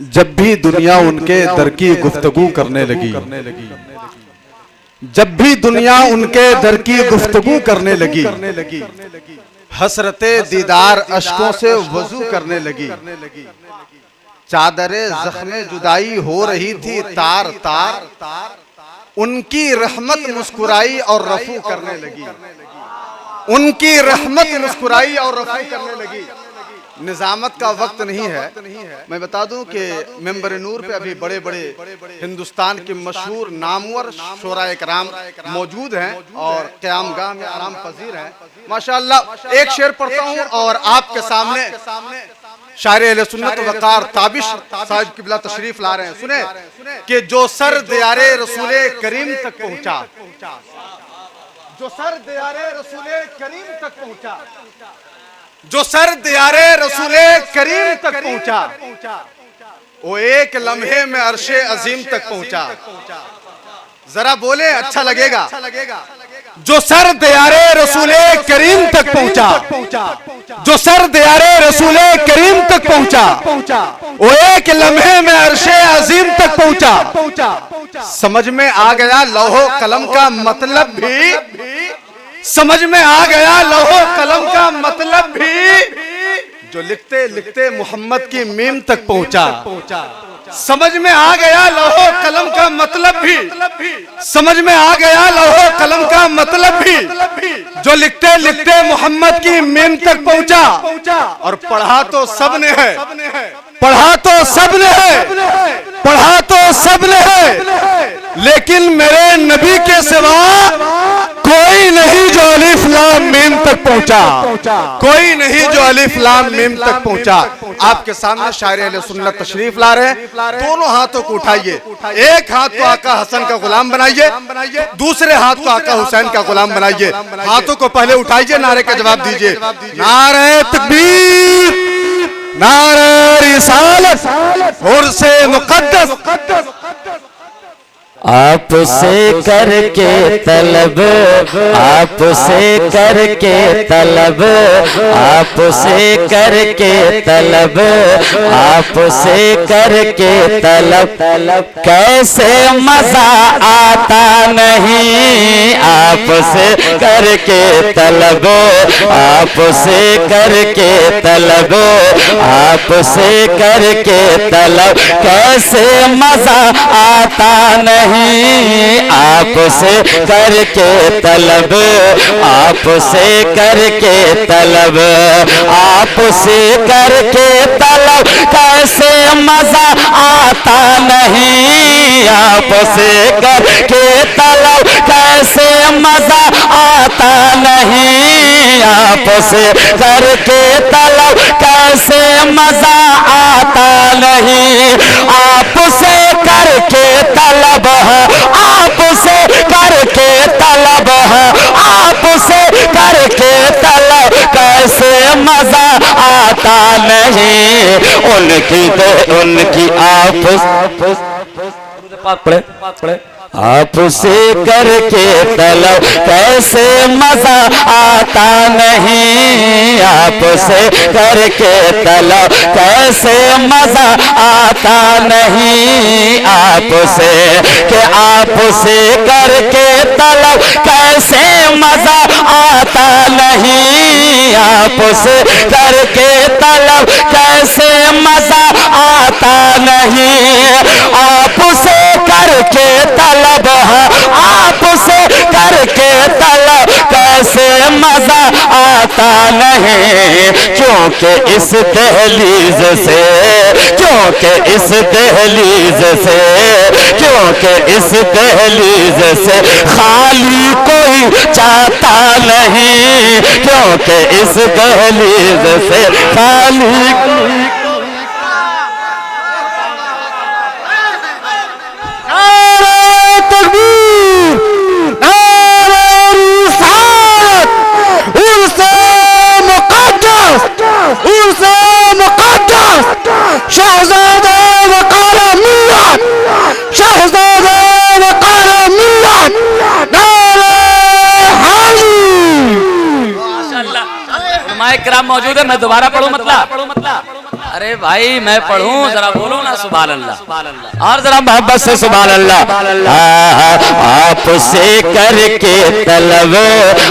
जब भी दुनिया उनके दर की गुफ्तगू करने लगी, जब भी दुनिया उनके दर की गुफ्तगू करने लगी, हसरते दीदार अश्कों से वजू करने लगी। चादरे जख्मे जुदाई हो रही थी तार तार, उनकी रहमत मुस्कुराई और रफू करने लगी। उनकी रहमत मुस्कुराई और रफू करने लगी। निजामत का वक्त नहीं है। मैं बता दूं कि मेंबर नूर पे अभी बड़े बड़े हिंदुस्तान के मशहूर नामवर शोराए कराम मौजूद हैं और क़यामगाह में आराम पजीर हैं। माशाअल्लाह एक शेर पढ़ता हूं और आपके सामने शायर अहले सुन्नत वकार ताबिश साहिब किबला तशरीफ ला रहे हैं। सुने कि जो सर दियारे रसूले करीम तक पहुंचा, जो सर दियारे रसूले करीम तक पहुंचा, जो सर दियारे रसूले करीम तक पहुंचा, वो एक लम्हे में अर्शे अजीम तक पहुंचा। जरा बोले अच्छा लगेगा। जो सर दियारे रसूले करीम तक पहुंचा, जो सर दियारे रसूले करीम तक पहुंचा, वो एक लम्हे में अर्शे अजीम तक पहुंचा। समझ में आ गया लौहो कलम का मतलब भी, समझ में आ गया लौहो कलम का मतलब भी, जो लिखते लिखते मोहम्मद की मीम तक पहुंचा। समझ में आ गया लौहो कलम का मतलब भी, समझ में आ गया लौहो कलम का मतलब भी, जो लिखते लिखते मोहम्मद की मीम तक पहुंचा। और पढ़ा तो सबने है, पढ़ा तो सबने है, पढ़ा तो सबने है, लेकिन मेरे नबी के सिवा कोई नहीं जो अलिफ लाम मीम तक पहुंचा, कोई नहीं जो अलिफ लाम मीम तक पहुंचा। आपके सामने शायर अहले सुन्नत तशरीफ ला रहे हैं। दोनों हाथों को उठाइए, एक हाथ को आका हसन का गुलाम बनाइए, दूसरे हाथ को आका हुसैन का गुलाम बनाइए। हाथों को पहले उठाइए, नारे का जवाब दीजिए। नारे तकबीर, नारे रिसालत, उर्से मुक़द्दस। आपसे करके तलब, आपसे करके तलब, आपसे करके तलब, आपसे करके तलब, कैसे मजा आता नहीं। आपसे करके तलब, आपसे करके तलब, आपसे करके तलब, कैसे मजा आता नहीं। आपसे करके तलब, आपसे करके तलब, आपसे करके तलब, कैसे मजा आता नहीं। आपसे करके तलब, कैसे मजा आता नहीं। आपसे करके तलब, कैसे मजा आता नहीं। आपसे करके तलब, आपसे करके तलब, आपसे करके तलब, कैसे मजा आता नहीं। उनकी आपसे करके तलब, कैसे मजा आता नहीं। आपसे करके तलब, कैसे मजा आता नहीं। आपसे के आपसे करके तलब, कैसे मजा आता नहीं। आपसे करके तलब, कैसे मजा आता नहीं। आपसे करके तलब, आपसे करके तलब, कैसे मजा आता नहीं। क्योंकि इस दहलीज से, क्योंकि इस दहलीज से, क्योंकि इस दहलीज से खाली कोई जाता नहीं। क्योंकि इस दहलीज से खाली कोई शहजादा वकार मिल्लत, शहजादा वकार मिल्लत, नारे हाली। माशाअल्लाह उलमाए किराम मौजूद है। मैं दोबारा पढ़ूं मतलब? अरे अरे भाई मैं पढ़ूं, जरा बोलो ना सुभान अल्लाह, और जरा मोहब्बत से सुभान अल्लाह। आपसे करके तलब,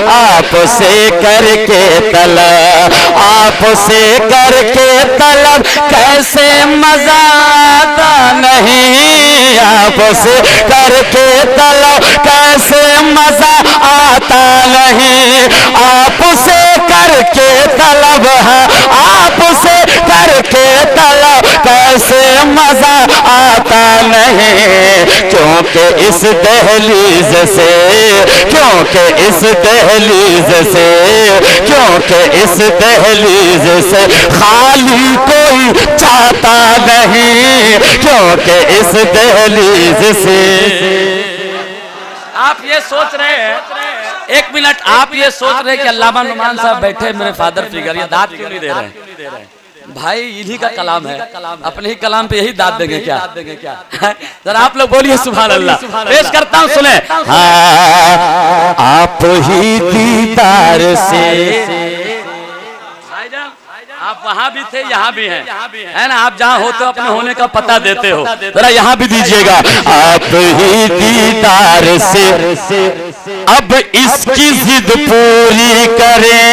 आपसे करके तलब, आपसे करके तलब कैसे मजा आता नहीं, आपसे करके तलब कैसे मजा आता नहीं, आपसे करके तलब है, आपसे करके तलब कैसे मजा आता नहीं, क्योंकि इस दहलीज से, क्योंकि इस दहलीज से, क्योंकि इस दहलीज से खाली कोई चाहता नहीं, क्योंकि इस दहलीज से। आप ये सोच रहे हैं, एक मिनट, आप ये सोच रहे हैं कि अल्लामा नुमान साहब बैठे मेरे फादर फिगर, ये दाद क्यों नहीं दे रहे हैं? भाई इन्हीं का कलाम है, अपने ही कलाम पे यही दाद देंगे क्या? जरा आप लोग बोलिए सुभान अल्लाह। पेश करता हूँ, सुने। आप ही दीदार से, आप वहाँ भी थे, यहाँ भी हैं, है ना? आप जहाँ होते हो अपने होने का पता देते हो, जरा यहाँ भी दीजिएगा। आप ही दीदार से अब इसकी जिद पूरी करें,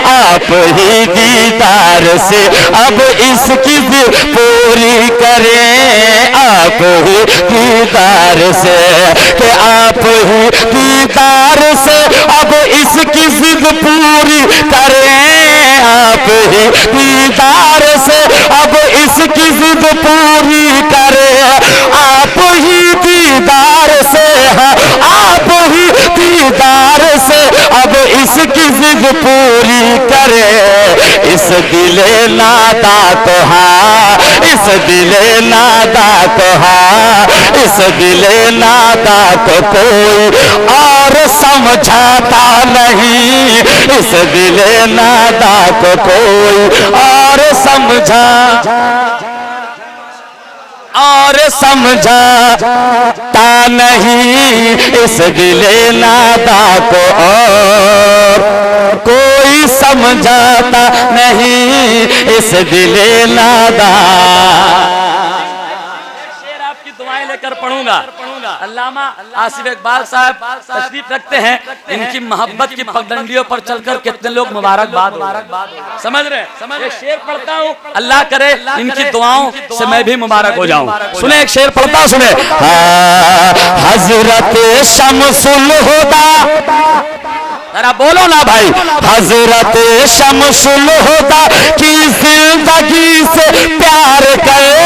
आप ही दीदार से अब इसकी जिद पूरी करें, आप ही दीदार से, कि आप ही दीदार से अब इसकी जिद पूरी करें, आप ही दीदार से अब इसकी जिद पूरी करें, आप ही दीदार से, आप ही दीदार से अब इसकी जिद पूरी करें, इस दिले नादा तो हाँ, इस दिले नादा तो हाँ, इस दिले नादा तो कोई और समझाता नहीं, इस दिले नादा को कोई और समझा और समझाता नहीं, इस दिले नादा को और कोई समझाता नहीं, इस दिले नादा। आपकी दुआएं लेकर पढ़ूंगा। अल्लामा आसिफ इकबाल साहब तशरीफ रखते हैं, इनकी मोहब्बत की पगडंडियों पर चलकर कितने लोग मुबारकबाद समझ रहे हैं। एक शेर पढ़ता हूँ, अल्लाह करे इनकी दुआओं से मैं भी मुबारक हो जाऊं। सुने, एक शेर पढ़ता हूँ, सुने। हजरत शमसुल हुदा, जरा बोलो ना भाई। हजरत शमसुल हुदा की जिंदगी से प्यार करे,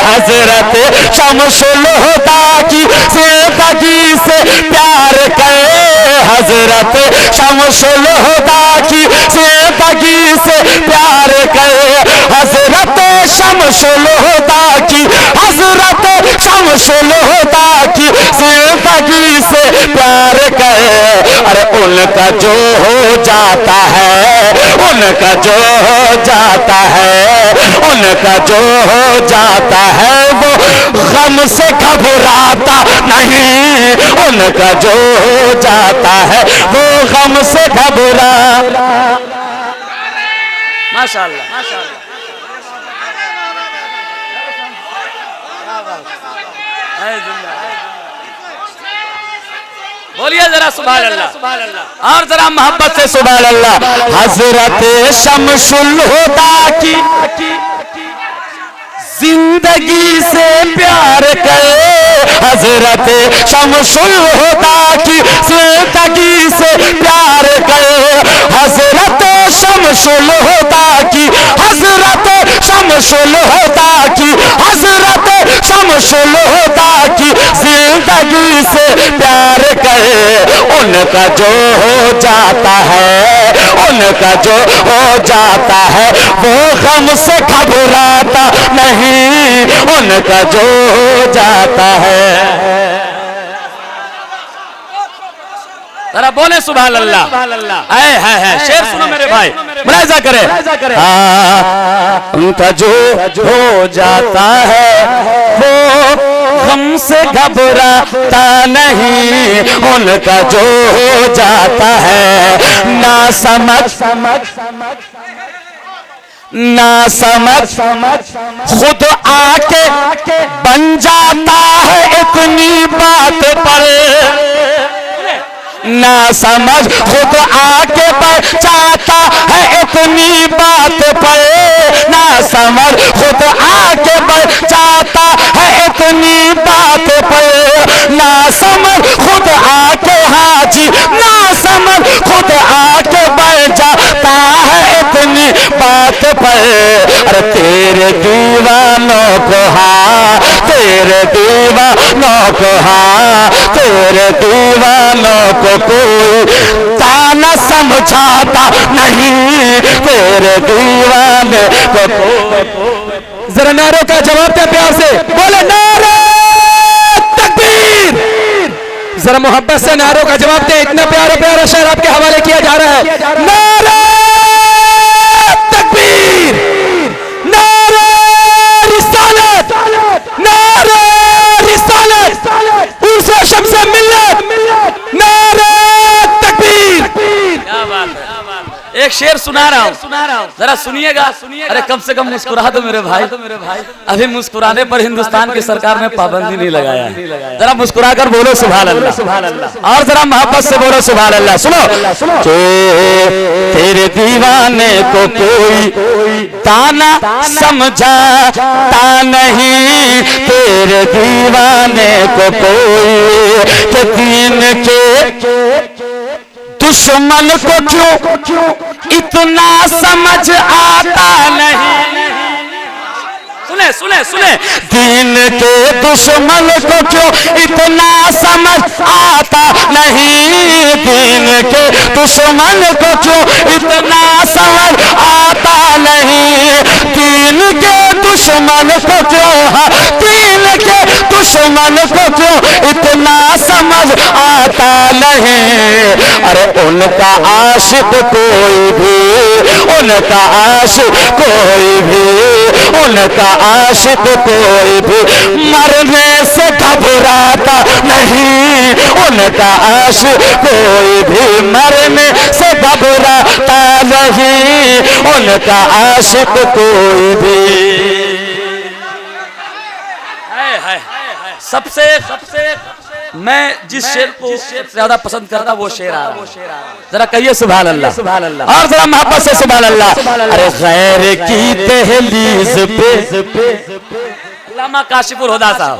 हजरत शमसुल हुदा की जिंदगी से प्यार करे, हजरत शमसुल हुदा की जिंदगी से प्यार करे, हजरत शमसुल हुदा की, हजरत शमसुल हुदा की जिंदगी से प्यार करे। अरे उनका जो हो जाता है, उनका जो हो जाता है, उनका जो हो जाता है वो गम से घबराता नहीं, उनका जो हो जाता है वो गम से घबरा। माशाअल्लाह, माशाअल्लाह। बोलिए जरा सुभान अल्लाह, और जरा मोहब्बत से सुभान अल्लाह। हजरत शमसुल हुदा की जिंदगी से प्यार करे, हजरत शमसुल हुदा की जिंदगी से प्यार करे, हजरत शमसुल हुदा की, हजरत शमसुल हुदा की, हजरत शमसुल हुदा की जिंदगी से प्यार करे। उनका जो हो जाता है, उनका जो हो जाता है वो गम से घबराता नहीं, उनका जो हो जाता है। जरा बोले सुभान अल्लाह। है शेर सुनो मेरे भाई, मुलाहिजा करें। उनका जो हो जाता है वो गम से घबराता नहीं, उनका जो हो जाता है ना समझ ना समझ खुद आके बन जाता है इतनी बात पर, ना समझ खुद आके बढ़ जाता है इतनी बात पर, ना समझ खुद आके बढ़ जाता है इतनी बात पर, ना समझ खुद आके हाजी, ना समझ खुद आके बढ़ जाता है इतनी बात पर। अरे तेरे दीवानों को हाँ, तेरे दीवानों को हाँ, तेरे दीवानों को कोई ताना समझाता नहीं, तेरे दीवाने को कोई। जरा नारों का जवाब दे प्यार से, बोले नारे तकबीर। जरा मोहब्बत से नारों का जवाब दे। इतना प्यारा प्यारा शेर आपके हवाले किया जा रहा है। नारे तकबीर, नारे रिसालत, नारे रिसालत, उर्स शम्स मिल्लत, नारे तकबीर। क्या बात है। एक शेर सुना रहा हूँ, जरा सुनिएगा। अरे कम से कम मुस्कुरा दो मेरे भाई। अभी मुस्कुराने पर हिंदुस्तान की सरकार ने पाबंदी नहीं लगाया। जरा मुस्कुरा कर बोलो सुभान अल्लाह, और जरा मोहब्बत से बोलो सुभान अल्लाह। सुनो के तेरे दीवाने को कोई ताना समझाता नहीं, तेरे दीवाने को कोई के दीन के दुश्मन को क्यों इतना समझ आता नहीं। सुने सुने सुने, दीन के दुश्मन को क्यों इतना समझ आता नहीं, दीन के दुश्मन को क्यों इतना समझ आता नहीं, दीन के दुश्मन को क्यों, दीन के दुश्मन को क्यों इतना समझ आता नहीं। अरे उनका आशिक कोई भी, उनका आशिक कोई भी, उनका आशिक कोई भी मरने से घबराता नहीं, उनका आशिक कोई भी मरने से घबराता नहीं, उनका आशिक कोई भी। सबसे मैं जिस शेर को ज्यादा पसंद करता वो शेर आ रहा है, जरा कहिए सुभान अल्लाह, सुभान अल्लाह, और जरा मोहब्बत से सुभान अल्लाह। अरे गैर की दहलीज पे अल्लामा काशिफुल हुदा साहब,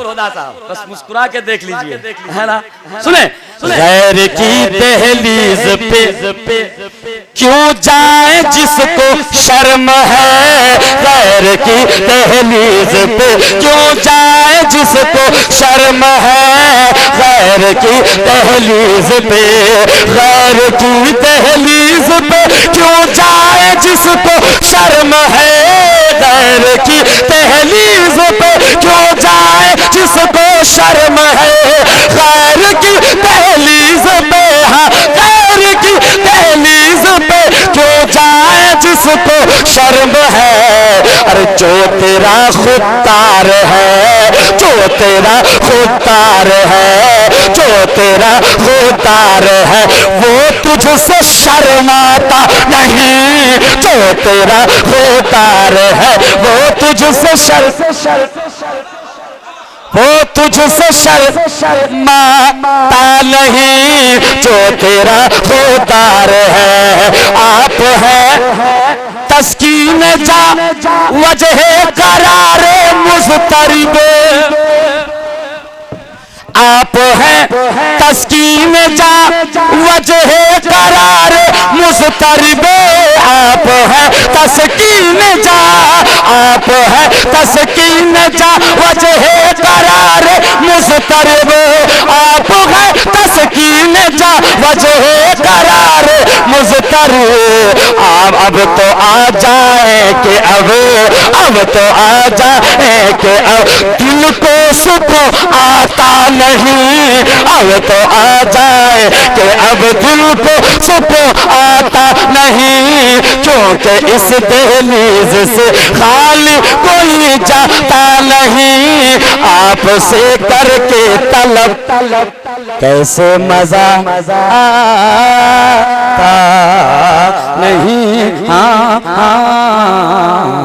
बस मुस्कुरा के देख लीजिए, है ना। सुने गैर की दहलीज पे क्यों जाए जिसको शर्म है, गैर की दहलीज पे क्यों जाए जिसको शर्म है, गैर की दहलीज पे, गैर की दहलीज पे क्यों जाए जिसको शर्म है, गैर की दहलीज पे क्यों जाए जिसको शर्म है, गैर की दहलीज पे, हाँ गैर की दहलीज पे क्यों जाए जिसको शर्म है। अरे जो तेरा खुददार है, जो तेरा खुददार है, जो तेरा खुददार है वो तुझसे शर्माता नहीं, जो तेरा खुददार है वो तुझसे वो तुझसे शर्माता नहीं, जो तेरा खुददार है। आप है तस्कीन जा वजह करारे मुज़तरिबे, आप है तस्कीन जा वजह करार मुज़तरिबे, आप है तस्कीन जा, आप है तस्कीन जा वजह करार मुज़तरिबे, आप है तस्कीन जा वजह करार मुज़तरिबे। अब तो आ जाए कि अब तो आ जाए कि अब दिल को सुकून आता नहीं, अब तो आ जाए कि अब दिल को सुकून आता नहीं, क्योंकि इस दहलीज से खाली कोई जाता नहीं, आपसे करके तलब कैसे मजा आता नहीं हाँ हाँ